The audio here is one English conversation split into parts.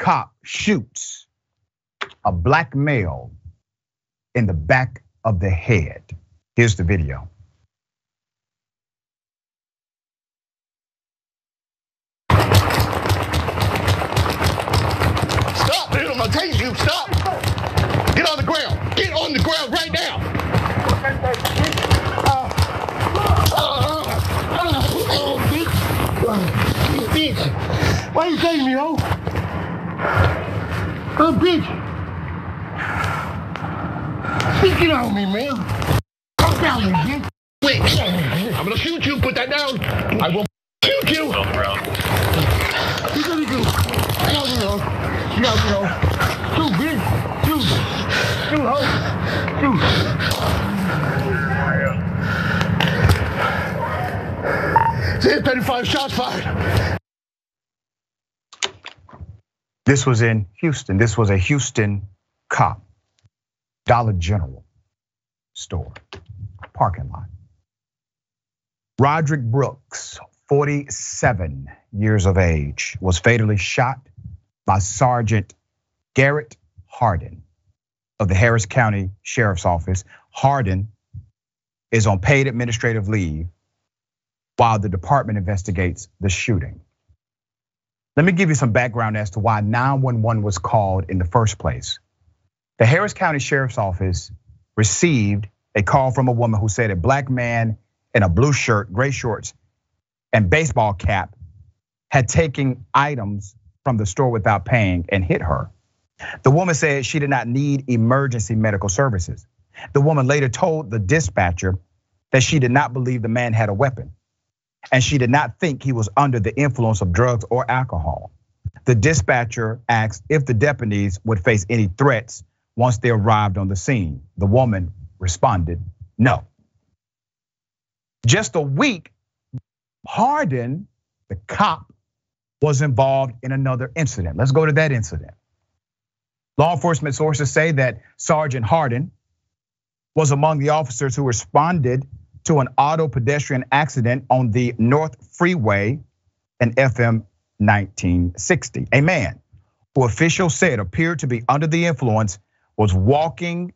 cop shoots a black male in the back of the head. Here's the video. Stop, dude, I'm gonna tase you, stop. Get on the ground, get on the ground right now. Bitch, why you taking me, ho? Bitch. Get on me, man. Come down here, bitch. Wait, I'm gonna shoot you, put that down. I will shoot you. What you gonna do? Get out here, ho. Get out here, ho. Shoot, bitch. Shoot. Shoot, ho. Shoot. See, 35 shots fired. This was in Houston. This was a Houston cop, Dollar General store, parking lot. Roderick Brooks, 47 years of age, was fatally shot by Sergeant Garrett Hardin of the Harris County Sheriff's Office. Hardin is on paid administrative leave while the department investigates the shooting. Let me give you some background as to why 911 was called in the first place. The Harris County Sheriff's Office received a call from a woman who said a black man in a blue shirt, gray shorts, and baseball cap had taken items from the store without paying and hit her. The woman said she did not need emergency medical services. The woman later told the dispatcher that she did not believe the man had a weapon, and she did not think he was under the influence of drugs or alcohol. The dispatcher asked if the deputies would face any threats once they arrived on the scene. The woman responded, no. Just a week, Hardin, the cop, was involved in another incident. Let's go to that incident. Law enforcement sources say that Sergeant Hardin was among the officers who responded to an auto pedestrian accident on the North Freeway in FM 1960. A man who officials said appeared to be under the influence was walking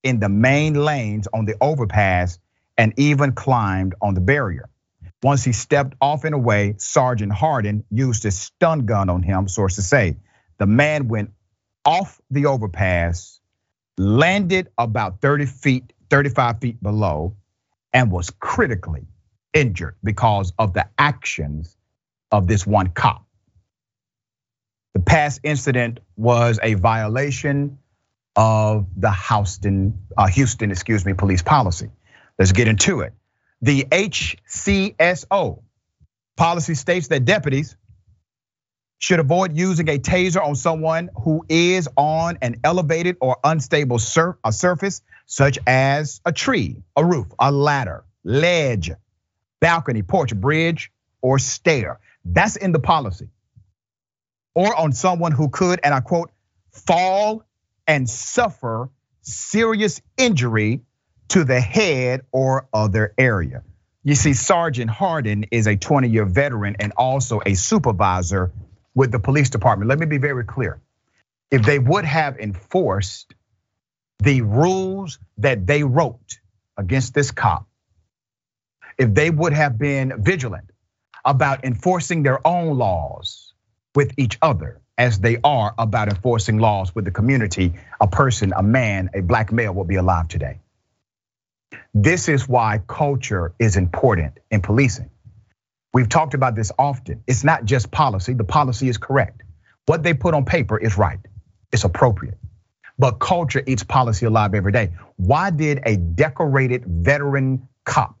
in the main lanes on the overpass and even climbed on the barrier. Once he stepped off and away, Sergeant Hardin used his stun gun on him, sources say. The man went off the overpass, landed about 35 feet below, and was critically injured because of the actions of this one cop. The past incident was a violation of the Houston, police policy. Let's get into it. The HCSO policy states that deputies should avoid using a taser on someone who is on an elevated or unstable surface, such as a tree, a roof, a ladder, ledge, balcony, porch, bridge, or stair. That's in the policy. Or on someone who could, and I quote, fall and suffer serious injury to the head or other area. You see, Sergeant Hardin is a 20-year veteran and also a supervisor with the police department. Let me be very clear. If they would have enforced the rules that they wrote against this cop, if they would have been vigilant about enforcing their own laws with each other as they are about enforcing laws with the community, a person, a man, a black male will be alive today. This is why culture is important in policing. We've talked about this often. It's not just policy. The policy is correct. What they put on paper is right. It's appropriate. But culture eats policy alive every day. Why did a decorated veteran cop,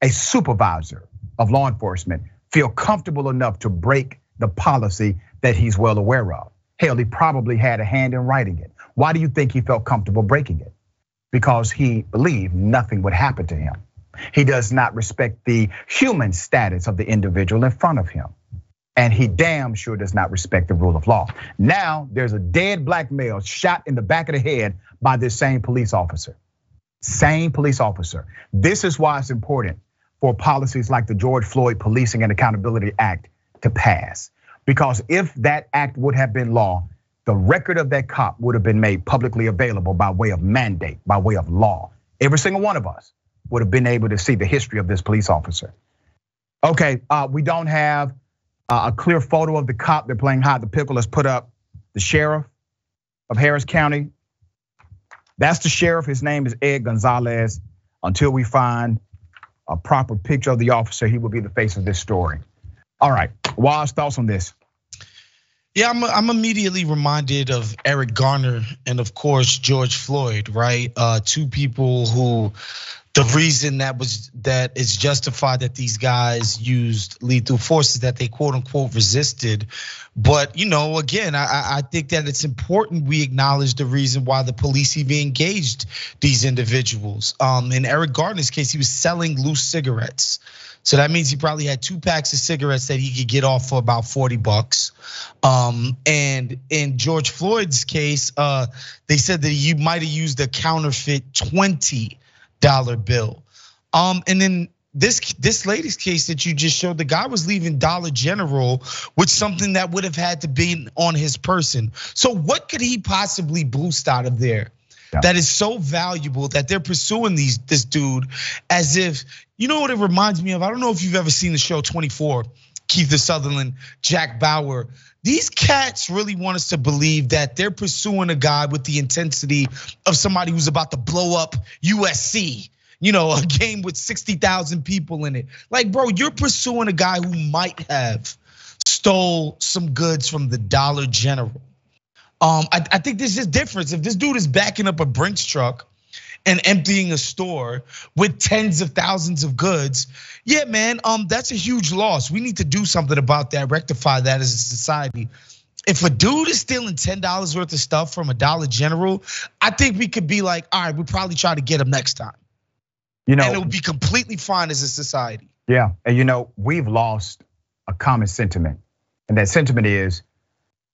a supervisor of law enforcement, feel comfortable enough to break the policy that he's well aware of? Hell, he probably had a hand in writing it. Why do you think he felt comfortable breaking it? Because he believed nothing would happen to him. He does not respect the human status of the individual in front of him. And he damn sure does not respect the rule of law. Now there's a dead black male shot in the back of the head by this same police officer. Same police officer. This is why it's important for policies like the George Floyd Policing and Accountability Act to pass. Because if that act would have been law, the record of that cop would have been made publicly available by way of mandate, by way of law. Every single one of us would have been able to see the history of this police officer. Okay, we don't have a clear photo of the cop. They're playing hide the pickle. Let's put up the sheriff of Harris County. That's the sheriff. His name is Ed Gonzalez. Until we find a proper picture of the officer, he will be the face of this story. All right, Waz, thoughts on this? Yeah, I'm immediately reminded of Eric Garner and of course George Floyd, right? Two people who, the reason that is justified that these guys used lethal force is that they quote unquote resisted. But again, I think that it's important we acknowledge the reason why the police even engaged these individuals. In Eric Garner's case, he was selling loose cigarettes. So that means he probably had 2 packs of cigarettes that he could get off for about $40. And in George Floyd's case, they said that you might have used a counterfeit $20 bill. And then this latest case that you just showed, the guy was leaving Dollar General with something that would have had to be on his person. So what could he possibly boost out of there? Yeah. That is so valuable that they're pursuing this dude as if, what it reminds me of? I don't know if you've ever seen the show 24, Kiefer Sutherland, Jack Bauer. These cats really want us to believe that they're pursuing a guy with the intensity of somebody who's about to blow up USC. A game with 60,000 people in it. Like, bro, you're pursuing a guy who might have stole some goods from the Dollar General. I think there's just difference. If this dude is backing up a Brinks truck and emptying a store with tens of thousands of goods, yeah, man, that's a huge loss. We need to do something about that, rectify that as a society. If a dude is stealing $10 worth of stuff from a Dollar General, I think we could be like, all right, we'll probably try to get him next time. And it would be completely fine as a society. Yeah, and we've lost a common sentiment, and that sentiment is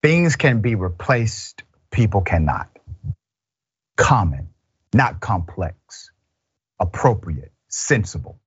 things can be replaced, people cannot. Common, not complex, appropriate, sensible.